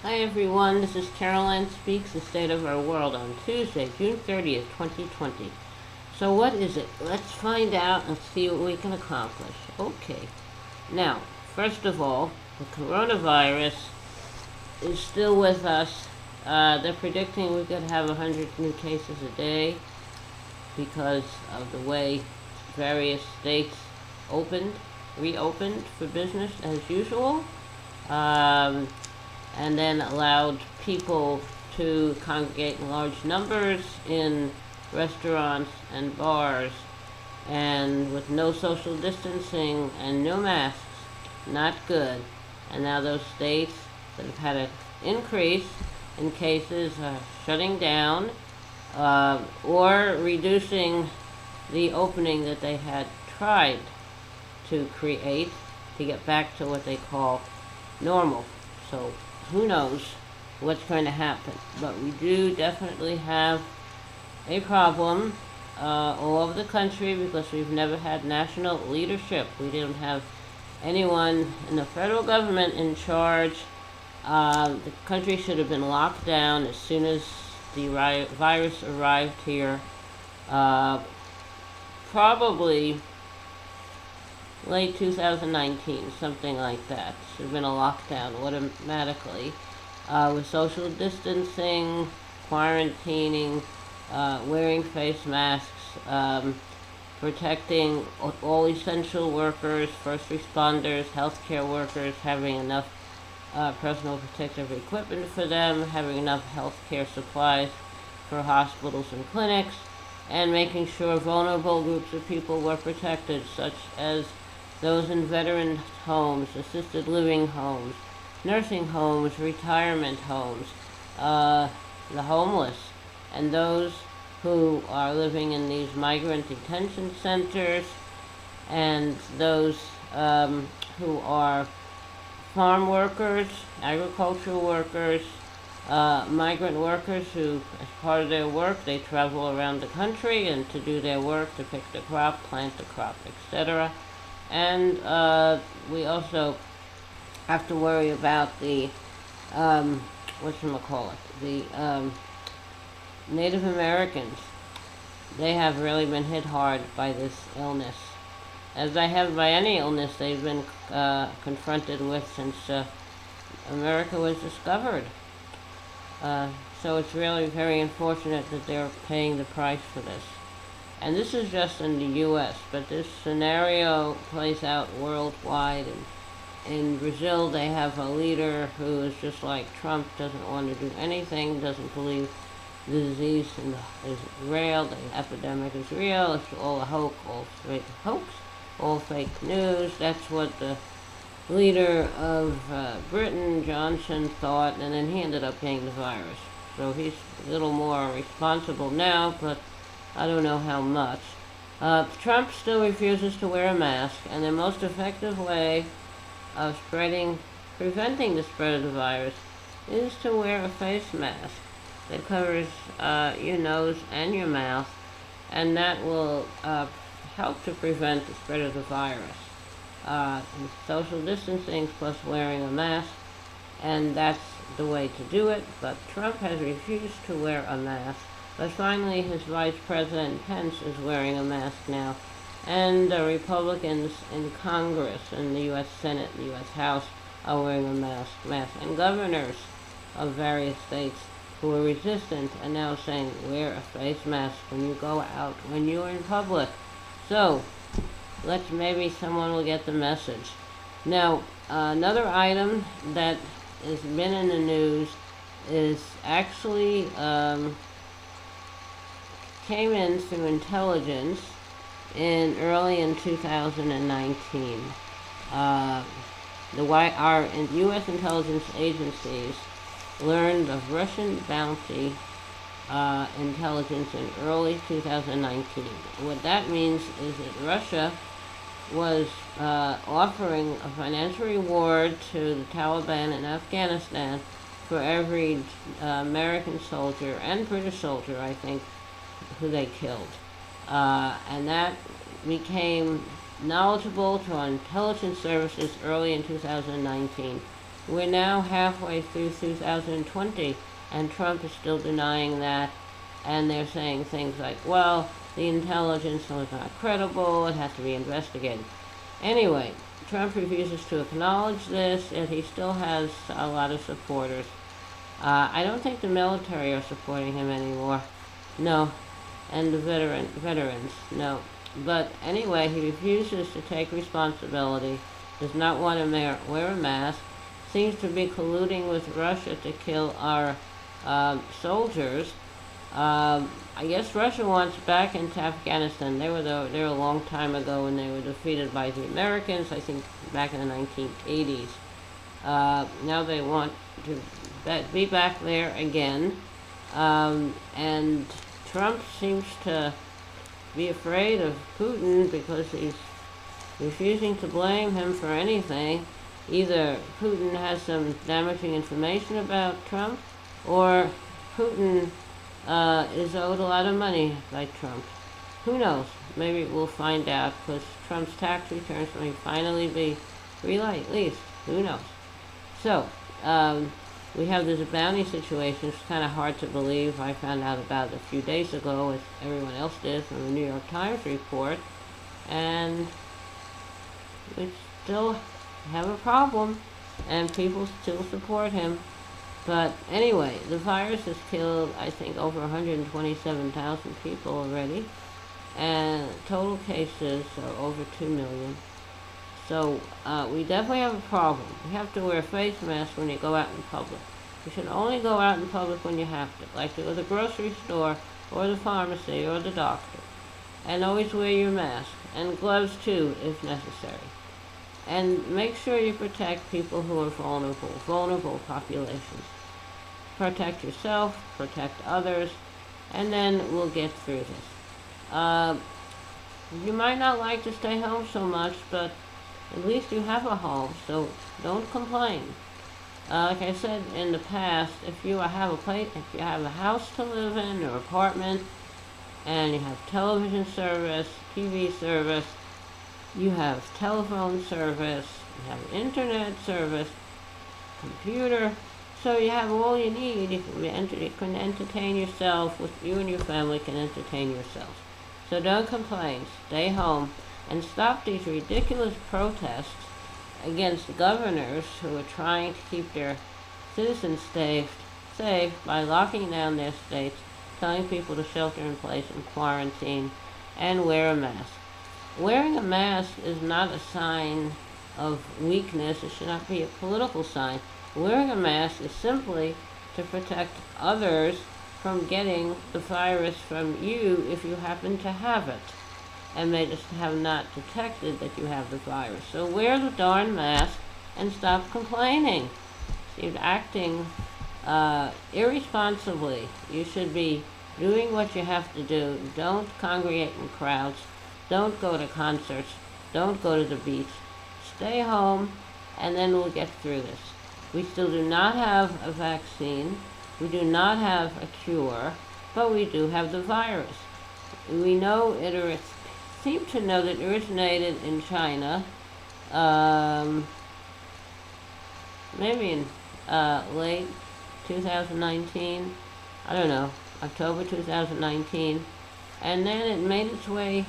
Hi everyone, this is Caroline Speaks, the State of Our World on Tuesday, June 30th, 2020. So what is it? Let's find out and see what we can accomplish. Okay. Now, first of all, the coronavirus is still with us. They're predicting we could have 100 new cases a day because of the way various states reopened for business as usual. Um, and then allowed people to congregate in large numbers in restaurants and bars, and with no social distancing and no masks. Not good. And now those states that have had an increase in cases are shutting down or reducing the opening that they had tried to create to get back to what they call normal. So who knows what's going to happen. But we do definitely have a problem all over the country because we've never had national leadership. We didn't have anyone in the federal government in charge. The country should have been locked down as soon as the virus arrived here. Uh, Probably late 2019, something like that. Should have been a lockdown automatically, with social distancing, quarantining, wearing face masks, protecting all essential workers, first responders, healthcare workers, having enough personal protective equipment for them, having enough healthcare supplies for hospitals and clinics, and making sure vulnerable groups of people were protected, such as those in veteran homes, assisted living homes, nursing homes, retirement homes, the homeless, and those who are living in these migrant detention centers, and those who are farm workers, agricultural workers, migrant workers who, as part of their work, they travel around the country and to do their work, to pick the crop, plant the crop, etc. And we also have to worry about the, whatchamacallit, the Native Americans. They have really been hit hard by this illness. As they have by any illness they've been confronted with since America was discovered. So it's really very unfortunate that they're paying the price for this. And this is just in the U.S., but this scenario plays out worldwide. And in Brazil, they have a leader who is just like Trump, doesn't want to do anything, doesn't believe the disease is real, the epidemic is real, it's all a hoax, all fake news. That's what the leader of Britain, Johnson, thought, and then he ended up getting the virus. So he's a little more responsible now, but I don't know how much. Trump still refuses to wear a mask, and the most effective way of preventing the spread of the virus is to wear a face mask that covers your nose and your mouth, and that will help to prevent the spread of the virus. Social distancing plus wearing a mask, and that's the way to do it. But Trump has refused to wear a mask. But finally, his Vice President Pence is wearing a mask now, and the Republicans in Congress, in the U.S. Senate, the U.S. House, are wearing a mask. And governors of various states who are resistant are now saying, wear a face mask when you go out, when you're in public. So, maybe someone will get the message. Now, another item that has been in the news is actually came in through intelligence early in 2019. Our U.S. intelligence agencies learned of Russian bounty intelligence in early 2019. What that means is that Russia was offering a financial reward to the Taliban in Afghanistan for every American soldier and British soldier, I think, who they killed. And that became knowledgeable to our intelligence services early in 2019. We're now halfway through 2020, and Trump is still denying that, and they're saying things like, well, the intelligence was not credible, it has to be investigated. Anyway, Trump refuses to acknowledge this, and he still has a lot of supporters. I don't think the military are supporting him anymore. No. And the veterans, no. But anyway, he refuses to take responsibility, does not want to wear a mask, seems to be colluding with Russia to kill our soldiers. I guess Russia wants back into Afghanistan. They were there a long time ago when they were defeated by the Americans, I think back in the 1980s. Now they want to be back there again. And Trump seems to be afraid of Putin because he's refusing to blame him for anything. Either Putin has some damaging information about Trump, or Putin is owed a lot of money by Trump. Who knows? Maybe we'll find out, because Trump's tax returns may finally be released. Who knows? So, we have this bounty situation. It's kind of hard to believe. I found out about it a few days ago, as everyone else did, from the New York Times report. And we still have a problem, and people still support him. But anyway, the virus has killed, I think, over 127,000 people already, and total cases are over 2 million. So we definitely have a problem. You have to wear a face mask when you go out in public. You should only go out in public when you have to, like to go to the grocery store or the pharmacy or the doctor. And always wear your mask, and gloves too, if necessary. And make sure you protect people who are vulnerable populations. Protect yourself, protect others, and then we'll get through this. You might not like to stay home so much, but at least you have a home, so don't complain. Like I said in the past, if you have a house to live in or apartment, and you have television service, TV service, you have telephone service, you have internet service, computer, so you have all you need. You can entertain yourself. You and your family can entertain yourselves. So don't complain. Stay home and stop these ridiculous protests against governors who are trying to keep their citizens safe by locking down their states, telling people to shelter in place and quarantine, and wear a mask. Wearing a mask is not a sign of weakness. It should not be a political sign. Wearing a mask is simply to protect others from getting the virus from you if you happen to have it, and they just have not detected that you have the virus. So wear the darn mask and stop complaining. You're acting irresponsibly. You should be doing what you have to do. Don't congregate in crowds. Don't go to concerts. Don't go to the beach. Stay home, and then we'll get through this. We still do not have a vaccine. We do not have a cure, but we do have the virus. We know seem to know that it originated in China, maybe in late 2019, I don't know, October 2019, and then it made its way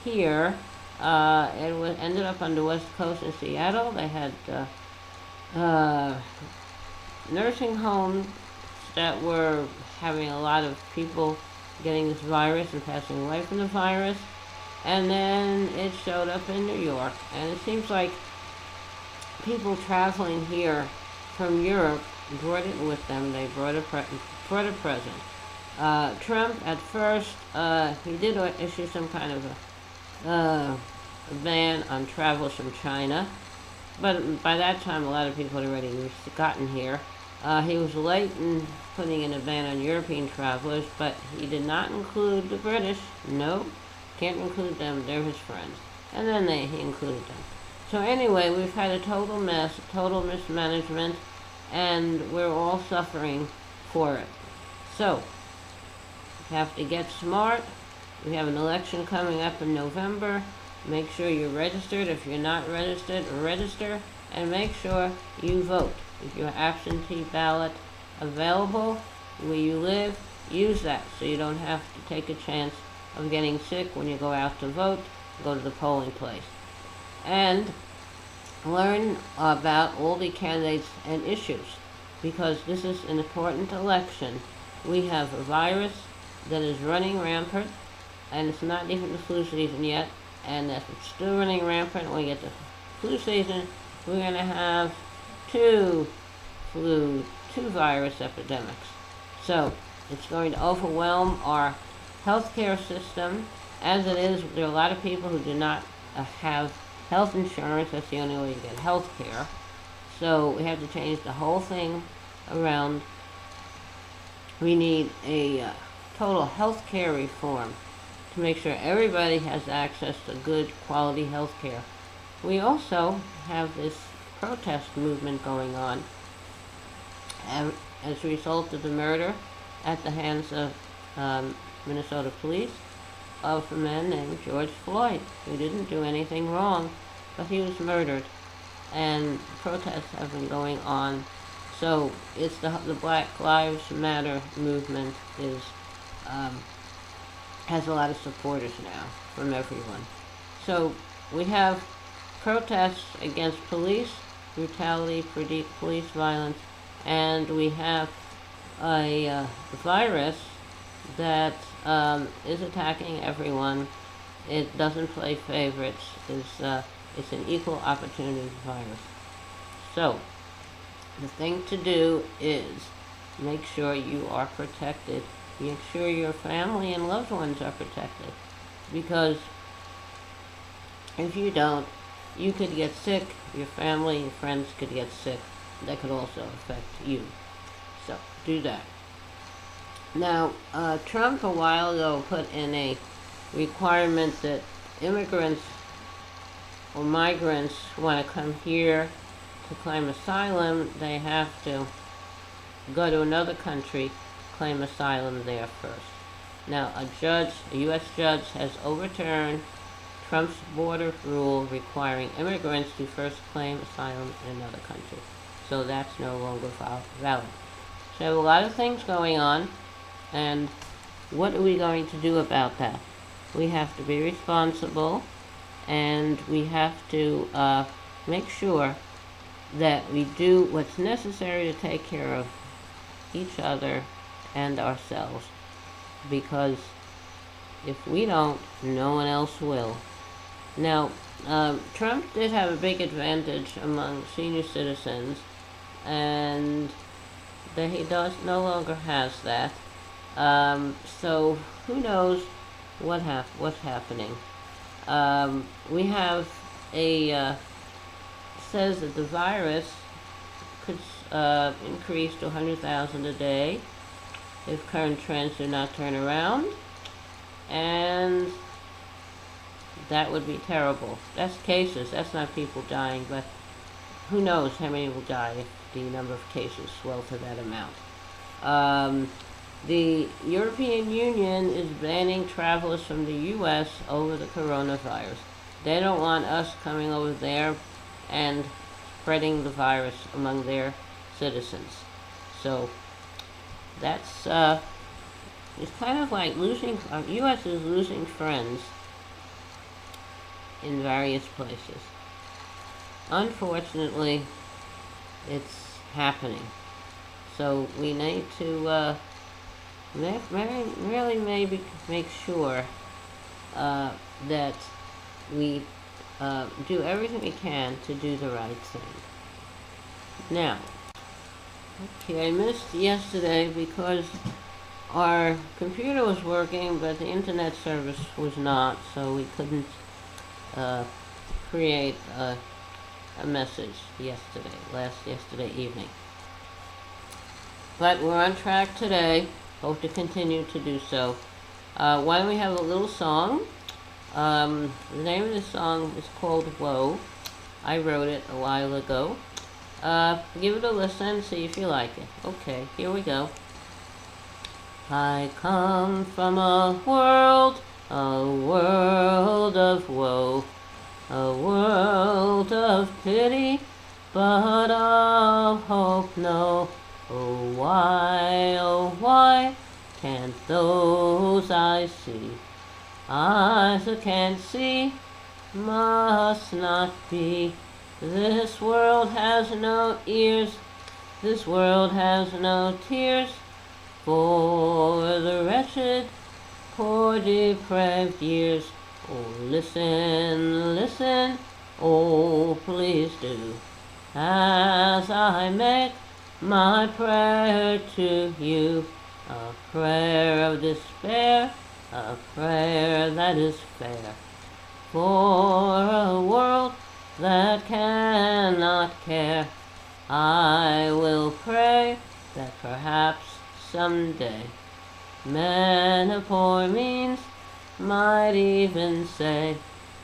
here. Ended up on the West Coast in Seattle. They had nursing homes that were having a lot of people getting this virus and passing away from the virus. And then it showed up in New York. And it seems like people traveling here from Europe brought it with them. They brought a present. Trump, at first, he did issue some kind of a ban on travels from China. But by that time, a lot of people had already gotten here. He was late in putting in a ban on European travelers, but he did not include the British. No, can't include them. They're his friends. And then he included them. So anyway, we've had a total mess, total mismanagement, and we're all suffering for it. So, we have to get smart. We have an election coming up in November. Make sure you're registered. If you're not registered, register, and make sure you vote. Is your absentee ballot available where you live? Use that so you don't have to take a chance of getting sick when you go out to vote, go to the polling place. And learn about all the candidates and issues, because this is an important election. We have a virus that is running rampant, and it's not even the flu season yet, and if it's still running rampant when we get to flu season, we're going to have two virus epidemics. So it's going to overwhelm our healthcare system. As it is, there are a lot of people who do not have health insurance. That's the only way to get health care. So we have to change the whole thing around. We need a total health care reform to make sure everybody has access to good quality health care. We also have this protest movement going on as a result of the murder at the hands of Minnesota police of a man named George Floyd, who didn't do anything wrong, but he was murdered. And protests have been going on. So it's the Black Lives Matter movement is has a lot of supporters now from everyone. So we have protests against police brutality, police violence, and we have a virus that is attacking everyone. It doesn't play favorites. It's an equal opportunity virus. So the thing to do is make sure you are protected. Make sure your family and loved ones are protected. Because if you don't, you could get sick, your family and friends could get sick. That could also affect you. So do that. Now, Trump a while ago put in a requirement that immigrants or migrants want to come here to claim asylum, they have to go to another country, claim asylum there first. Now, a U.S. judge has overturned Trump's border rule requiring immigrants to first claim asylum in another country. So that's no longer valid. So we have a lot of things going on, and what are we going to do about that? We have to be responsible, and we have to make sure that we do what's necessary to take care of each other and ourselves, because if we don't, no one else will. Now, Trump did have a big advantage among senior citizens, and that he no longer has that. So who knows what's happening? We have says that the virus could increase to 100,000 a day if current trends do not turn around, and that would be terrible. That's cases, that's not people dying, but who knows how many will die if the number of cases swell to that amount. The European Union is banning travelers from the U.S. over the coronavirus. They don't want us coming over there and spreading the virus among their citizens. So that's it's kind of like U.S. is losing friends in various places. Unfortunately, it's happening. So we need to really maybe make sure that we do everything we can to do the right thing. Now, okay, I missed yesterday because our computer was working, but the internet service was not, so we couldn't create a message yesterday evening. But we're on track today. Hope to continue to do so. Why don't we have a little song? The name of the song is called Whoa. I wrote it a while ago. Give it a listen, see if you like it. Okay, here we go. I come from a world of woe, a world of pity but of hope no. Oh why can't those eyes see? Eyes that can't see must not be. This world has no ears, this world has no tears for the wretched, poor depraved years. Oh, listen, listen, oh, please do, as I make my prayer to you, a prayer of despair, a prayer that is fair, for a world that cannot care. I will pray that perhaps someday men of poor means might even say,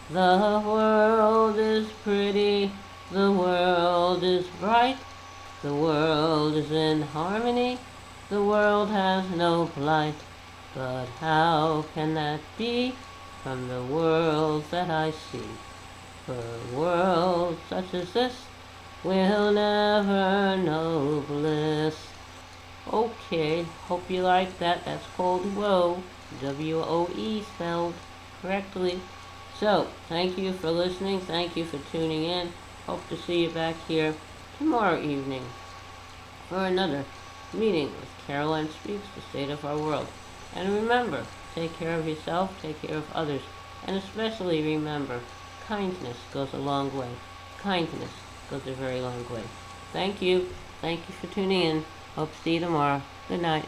the world is pretty, the world is bright, the world is in harmony, the world has no blight. But how can that be from the world that I see? For a world such as this will never know bliss. Okay, hope you like that. That's called Woe. W-O-E spelled correctly. So, thank you for listening. Thank you for tuning in. Hope to see you back here tomorrow evening for another meeting with Caroline Speaks, the state of our world. And remember, take care of yourself, take care of others, and especially remember, kindness goes a long way. Kindness goes a very long way. Thank you. Thank you for tuning in. Hope to see you tomorrow. Good night.